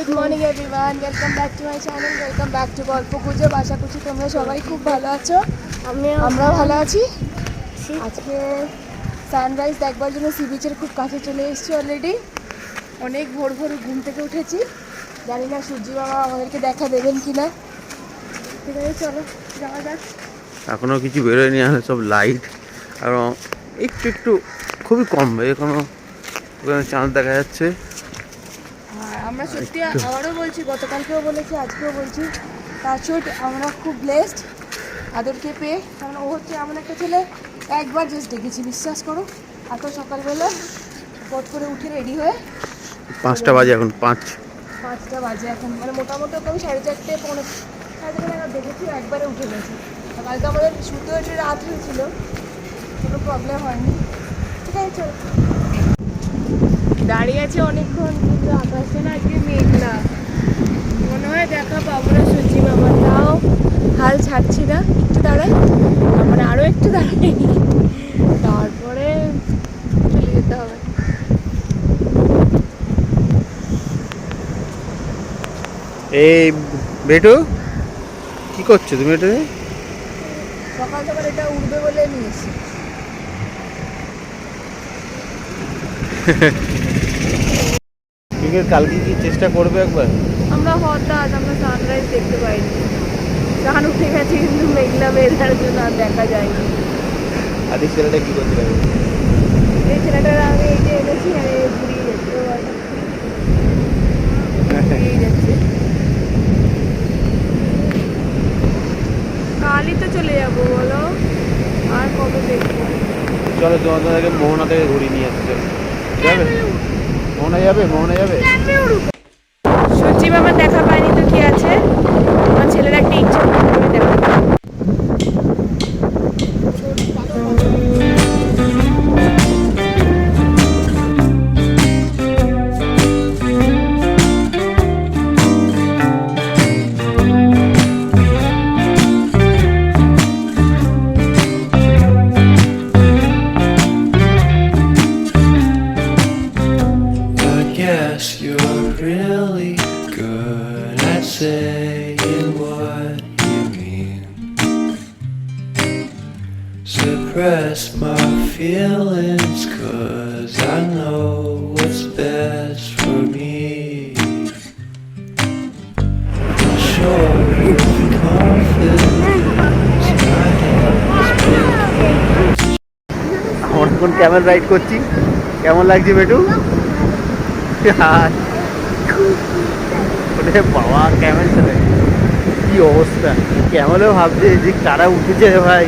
Good morning everyone, welcome back to my channel, welcome back to গল্প গুজব। আশা করছি তোমরা সবাই খুব ভালো আছো, আমরাও ভালো আছি। আজকে সানরাইজ দেখবার জন্য সি বিচের খুব কাছে চলে এসেছি অলরেডি। অনেক ভোর ভোর ঘুম থেকে উঠেছি, জানি না সূর্য বাবা আমাদেরকে দেখা দেবেন কিনা। ঠিক আছে, চলো যাওয়া যাক। এখনও কিছু বেরোয়নি, সব লাইট আর একটু একটু খুবই কম এখনো চাঁদ দেখা যাচ্ছে। আর আমরা সত্যি আবারও বলছি, গতকালকেও বলেছি, আজকেও বলছি, তাছাড়া আমরা খুব ব্লেসড আদরকে পেয়ে। কারণ ও হচ্ছে এমন একটা ছেলে, একবার জাস্ট ডেকেছি, বিশ্বাস করো। এত সকালবেলা পট করে উঠে রেডি হয়ে 5টা বাজে, এখন 5টা বাজে এখন, মানে মোটামুটি ওকে আমি 4:30 পৌনে 4:30 নাগাদ দেখেছি, একবারে উঠে গেছি। কালকে আমাদের শুতে হয়েছে, রাত হয়েছিল, কোনো প্রবলেম হয়নি। ঠিক আছে, চলো। দাঁড়িয়ে আছে অনেকক্ষণ, কিন্তু আকাশে না আজকে মেঘলা, মনে হয় দেখা পাবো না সূর্যি মামা। তাও হাল ছাড়ছি না, একটু দাঁড়াই, তারপরে আরও একটু দাঁড়াই, তারপরে চলে যেতে হবে। এই বেটু কি করছো তুমি? এটা সকাল সকাল এটা উঠবে বলে নিয়েছি। কালকে কি চেষ্টা করবে একবার? আমরা হঠাৎ আমরা সানরাইজ দেখতে পাইনি, চান উঠে গেছে কিন্তু মেঘলা ওয়েদার জন্য আর দেখা যায়নি। আর এই ছেলেটা কি করতে পারবে? এই ছেলেটার আমি এই যে এনেছি, আর ঘুরিয়ে যাচ্ছে। কালই তো চলে যাবো, বলো আর কবে দেখবো? চলো তোমাদেরকে মোহনা থেকে ঘুরিয়ে নিয়ে আসতে যাবে। মোহনা যাবে, মোহনা যাবে। সূর্যি মামা দেখা পায়নি তো কি আছে, আমার ছেলের একটা ইচ্ছা দেখা। Yes, you're really good at saying what you mean. Suppress my feelings, 'cause I know what's best for me. I'm sure you're confident. আমরা এখন ক্যামেল রাইড করছি, কেমন লাগছে বেটু? বাবা ক্যামেল চলে, কি অবস্থা! ক্যামেলেও ভাবছে যে কারা উঠেছে রে ভাই,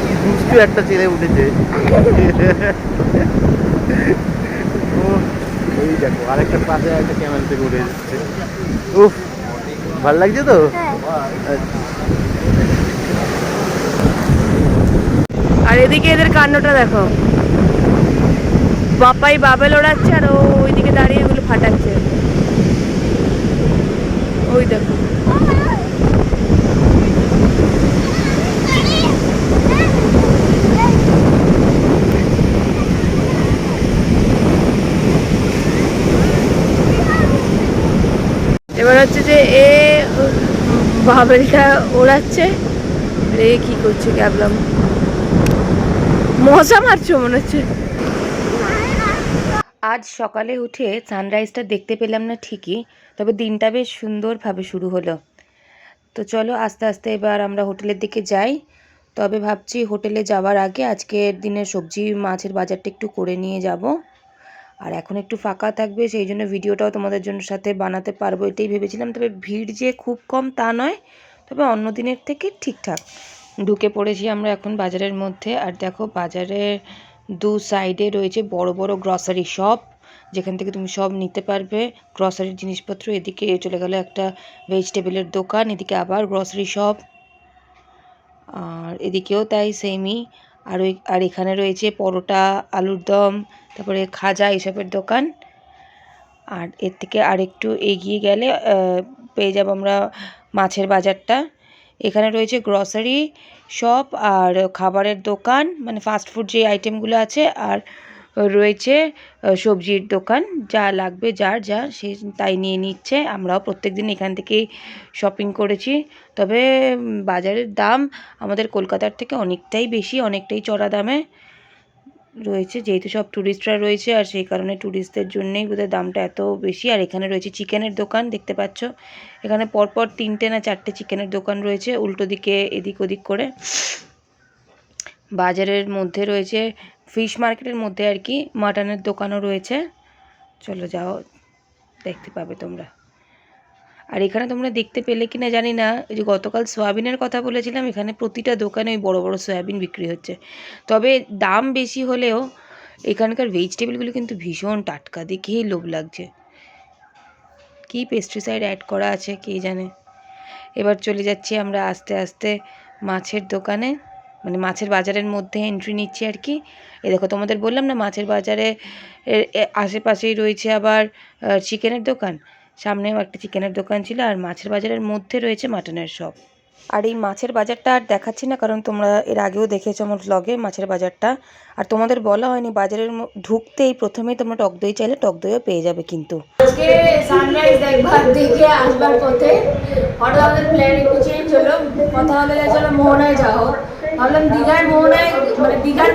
কি দুষ্টু একটা ছেলে উঠেছে। এই দেখো আরেকটা পাশে একটা ক্যামেল থেকে উঠে যাচ্ছে। উফ, ভালো লাগছে তো? আর এদিকে এদের কাণ্ডটা দেখো, বাপাই বাবেল ওড়াচ্ছে আর ও ওইদিকে দাঁড়িয়ে এগুলো ফাটাচ্ছে। ওই দেখো, এবার হচ্ছে যে এ বাবেলটা ওড়াচ্ছে, রে কি করছে ক্যাবলাম, মশা মারছো মনে হচ্ছে। আজ সকালে উঠে সানরাইজটা দেখতে পেলাম না ঠিকই, তবে দিনটা বেশ সুন্দরভাবে শুরু হলো। তো চলো আস্তে আস্তে এবার আমরা হোটেলের দিকে যাই। তবে ভাবছি হোটেলে যাওয়ার আগে আজকের দিনের সবজি মাছের বাজারটা একটু করে নিয়ে যাব। আর এখন একটু ফাঁকা থাকবে, সেই জন্য ভিডিওটাও তোমাদের জন্য সাথে বানাতে পারবো এটাই ভেবেছিলাম। তবে ভিড় যে খুব কম তা নয়, তবে অন্য দিনের থেকে ঠিকঠাক। ঢুকে পড়েছি আমরা এখন বাজারের মধ্যে। আর দেখো বাজারের দু সাইডে রয়েছে বড় বড় গ্রসারি শপ, যেখান থেকে তুমি সব নিতে পারবে গ্রসারির জিনিসপত্র। এদিকে চলে গেল একটা ভেজিটেবলের দোকান, এদিকে আবার গ্রসারি শপ, আর এদিকেও তাই সেমই। আর এখানে রয়েছে পরোটা, আলুর দম, তারপরে খাজা এসবের দোকান। আর এর থেকে আরেকটু এগিয়ে গেলে পেয়ে যাব আমরা মাছের বাজারটা। এখানে রয়েছে গ্রসারি শপ আর খাবারের দোকান, মানে ফাস্টফুড যে আইটেমগুলো আছে, আর রয়েছে সবজির দোকান, যা লাগবে যার যা সে তাই নিয়ে নিচ্ছে। আমরাও প্রত্যেকদিন এখান থেকেই শপিং করেছি। তবে বাজারের দাম আমাদের কলকাতার থেকে অনেকটাই বেশি, অনেকটাই চড়া দামে রয়েছে, যেহেতু সব ট্যুরিস্টরা রয়েছে আর সেই কারণে ট্যুরিস্টদের জন্যেই বোধহয় দামটা এত বেশি। আর এখানে রয়েছে চিকেনের দোকান, দেখতে পাচ্ছ এখানে পরপর 3টে না 4টে চিকেনের দোকান রয়েছে উল্টো দিকে এদিক ওদিক করে। বাজারের মধ্যে রয়েছে, ফিশ মার্কেটের মধ্যে আর কি, মাটনের দোকানও রয়েছে। চলো যাও, দেখতে পাবে তোমরা। আর এখানে তোমরা দেখতে পেলে কিনা জানি না, এই যে গতকাল সয়াবিনের কথা বলেছিলাম, এখানে প্রতিটা দোকানে ওই বড় বড় সয়াবিন বিক্রি হচ্ছে। তবে দাম বেশি হলেও এখানকার ভেজিটেবলগুলো কিন্তু ভীষণ টাটকা, দেখেই লোভ লাগছে। কি পেস্টিসাইড অ্যাড করা আছে কে জানে। এবার চলে যাচ্ছি আমরা আস্তে আস্তে মাছের দোকানে, মানে মাছের বাজারের মধ্যে এন্ট্রি নিচ্ছি আর কি। এ দেখো, তোমাদের বললাম না মাছের বাজারে আশেপাশেই রয়েছে আবার চিকেনের দোকান। সামনেও একটা চিকেনের দোকান ছিল, আর মাছের বাজারের মধ্যে রয়েছে মাটনের শপ। আর এই মাছের বাজারটা আর দেখাচ্ছি না, কারণ তোমরা এর আগেও দেখেছো আমার ব্লগে মাছের বাজারটা। আর তোমাদের বলা হয়নি, বাজারের ঢুকতেই প্রথমেই তোমরা টক দই চাইলে টক দইও পেয়ে যাবে কিন্তু। আজকে সানরাইজ দেখে আসবার পথে হঠাৎ আমাদের প্ল্যান একটু চেঞ্জ হলো। কথা হলো যে চলো মোহনায় যাও। ভাবলাম দীঘার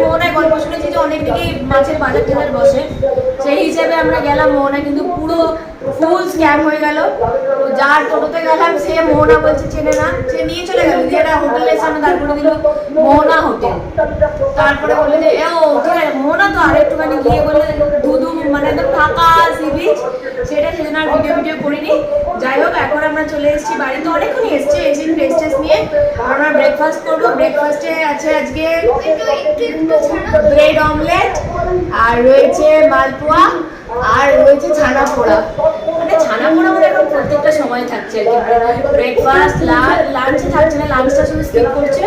মোহনায় গল্প শুনেছি যে অনেক দিকে মাছের বাজার টাজার বসে, সেই হিসাবে আমরা গেলাম মোহনায়, কিন্তু পুরো ফুল স্ক্যাম হয়ে গেল। যার টোটোতে গেলাম সে মোহনা বলছে চেনে না, সে নিয়ে চলে গেল, দিয়ে একটা হোটেলের সামনে দাঁড় করে দিল, মোহনা হোটেল। তারপরে বললে যে ও ঠিক আছে মোহনা তো, আর একটুখানি গিয়ে বললে ধুধু মানে একদম ফাঁকা সি বিচ, সেজন্য আর ভিডিও করিনি। যাই হোক, এখন আমরা চলে এসেছি বাড়িতে, অনেকক্ষণই এসে ফ্রেশ ট্রেশ নিয়ে আমরা ব্রেকফাস্ট করবো। ব্রেকফাস্টে আছে আজকে ব্রেড অমলেট, আর রয়েছে মালপোয়া, আর রয়েছে ছানা পোড়া। মানে ছানা পোড়া মানে এখন প্রত্যেকটা সময় থাকছে আর কি। ব্রেকফাস্ট লাঞ্চে থাকছে না, লাঞ্চটা শুধু স্কিপ করছে,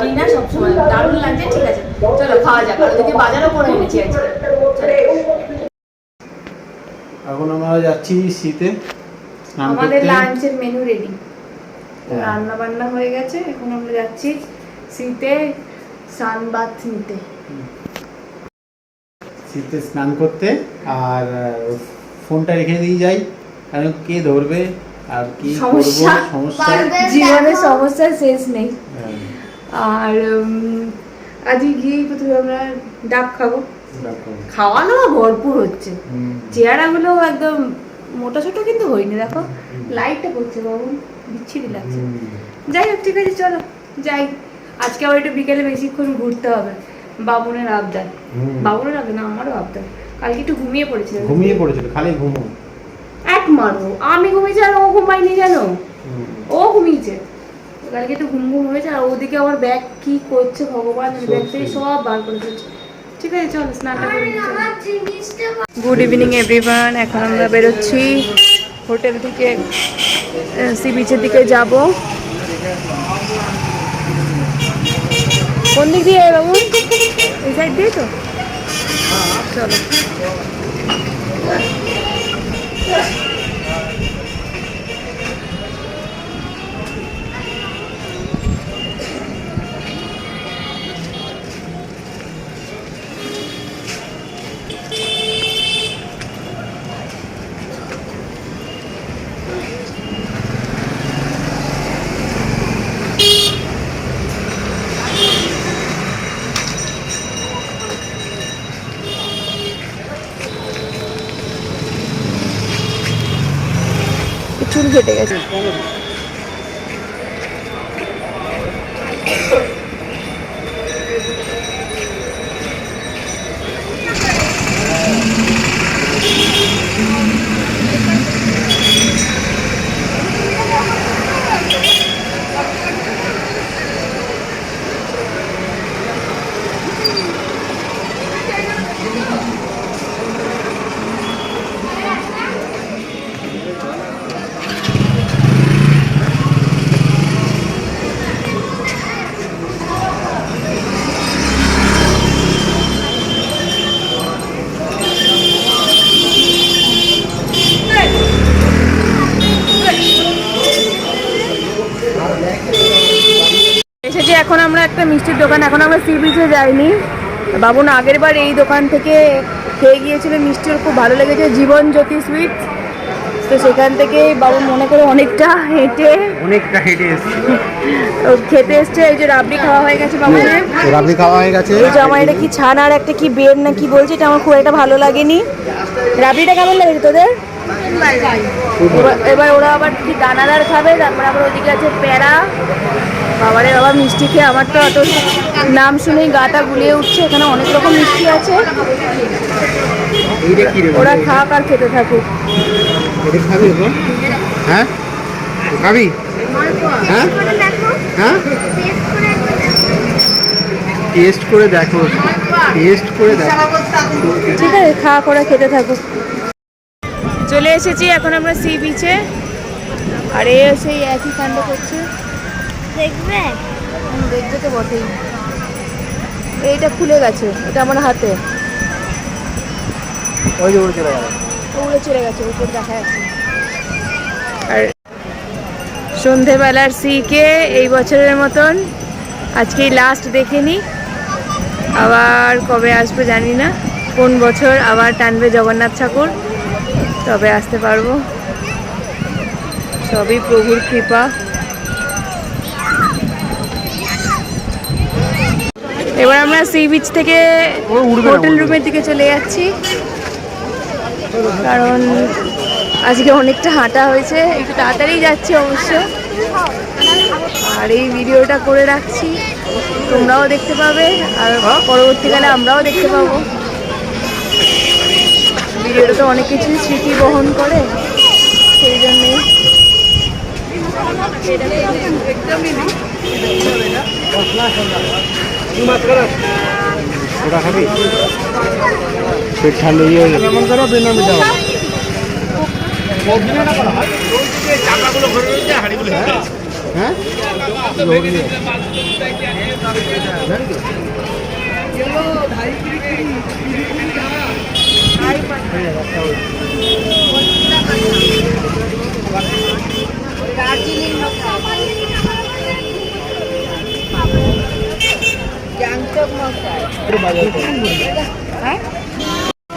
ডিনার সবসময় দারুণ লাগছে। ঠিক আছে চলো খাওয়া যাক, আর ওদিকে বাজারও করে এনেছি আজকে। এখন আমরা যাচ্ছি শীতে আমাদের লাঞ্চের মেনু রেডি, রান্না বান্না হয়ে গেছে। এখন আমরা যাচ্ছি শীতে সানবাথ নিতে, শীতে স্নান করতে। আর ফোনটা রেখে দিয়ে যাই, কারণ কে ধরবে আর কি করবো, সমস্যা জীবনের সমস্যার শেষ নেই। আর আজকে গিয়ে প্রথমে আমরা ডাব খাবো, খাওয়া দাওয়া ভরপুর হচ্ছে। চেহারাগুলো একদম মোটা ছোটো কিন্তু হয়নি, দেখো লাইটটা পড়ছে বাবু, বিচ্ছিরি লাগছে। যাই হোক ঠিক আছে চলো যাই। আজকে আবার একটু বিকেলে বেশিক্ষণ ঘুরতে হবে, বাবুনের আবদার। বাবুনের আবদার না, আমারও আবদার। কালকে একটু ঘুমিয়ে পড়েছিল খালি ঘুমো এক মারবো। আমি ঘুমিয়েছি আর ও ঘুমায়নি জানো, ও ঘুমিয়েছে কালকে, একটু ঘুম হয়েছে। আর ওদিকে আমার ব্যাগ কি করছে ভগবান, ব্যাগ থেকে সব বার করে ফেলছে। ঠিক আছে চলো স্নানটা করে গুড ইভিনিং এভরিওয়ান। এখন আমরা বেরোচ্ছি হোটেল থেকে, সি বিচের দিকে যাব। কোন দিক দিয়ে বাবু? এই সাইড দিয়ে তো চলো। চুল কেটে গেছে। এসেছি এখন আমরা একটা মিষ্টির দোকান। এখন আমরা সি বিচে যাইনি, বাবু না আগের বার এই দোকান থেকে খেয়ে গিয়েছিল, মিষ্টি ওর খুব ভালো লেগেছে, জীবন জ্যোতি সুইট। তো সেখান থেকে বাবু মনে করে অনেকটা হেঁটে এসেছি। খেতে এসছে। এই যে রাবড়ি খাওয়া হয়ে গেছে বাবুদের। রাবড়ি খাওয়া হয়ে গেছে। এই যে আমার এটা কি ছানা আর একটা কি বের না কি বলছে, এটা আমার খুব একটা ভালো লাগেনি। রাবড়িটা কেমন লেগেছে তোদের? এবার ওরা আবার কি দানাদার খাবে, তারপর আবার ওদিকে আছে প্যারা। বাবারে বাবা, মিষ্টি খেয়ে আমার তো অত নাম শুনেই গাটা গুলিয়ে উঠছে। এখানে অনেক রকম মিষ্টি আছে, ওরা খাক আর খেতে থাকুক। এটা খাবি গো? হ্যাঁ খাবি? হ্যাঁ হ্যাঁ টেস্ট করে দেখো, টেস্ট করে দেখো। ঠিক আছে, খাওয়া করে খেতে থাকুক। চলে এসেছি এখন আমরা সি বিচে, আর এ সেই একই কাণ্ড করছে। দেখবে তো বটেই। এইটা খুলে গেছে, এটা আমার হাতে। ওই যে উড়ে চলে গেল। উড়ে চলে গেছে, উপর দেখা যাচ্ছে। আর সন্ধেবেলার সিকে এই বছরের মতন আজকেই লাস্ট দেখে নি, আবার কবে আসবে জানি না। কোন বছর আবার টানবে জগন্নাথ ঠাকুর, তবে আসতে পারবো। সবই প্রভুর কৃপা। এবার আমরা সি বিচ থেকে হোটেল রুমের দিকে চলে যাচ্ছি, কারণ আজকে অনেকটা হাঁটা হয়েছে, একটু তাড়াতাড়ি যাচ্ছি অবশ্য। আর এই ভিডিওটা করে রাখছি, তোমরাও দেখতে পাবে, আর পরবর্তীকালে আমরাও দেখতে পাবো। ভিডিওটা তো অনেক কিছুই স্মৃতি বহন করে, সেই জন্যে ওটা খাবি? পেট ঠান্ডা হয়ে যাবে। এমন করো বেনামি যাও। হ্যাঁ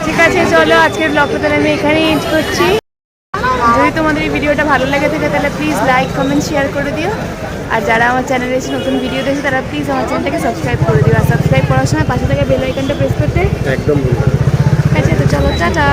ঠিক আছে, চলো আজকের ব্লগটা তাহলে আমি এখানেই এন্ড করছি। যদি তোমাদের এই ভিডিওটা ভালো লেগে থাকে তাহলে প্লিজ লাইক কমেন্ট শেয়ার করে দিও। আর যারা আমার চ্যানেলে এসে নতুন ভিডিও দেখছে তারা প্লিজ আমার চ্যানেলটাকে সাবস্ক্রাইব করে দিও। আর সাবস্ক্রাইব করার সময় পাশে থেকে বেল আইকনটা প্রেস করতে একদম ঠিক আছে। তো চলো, টাটা।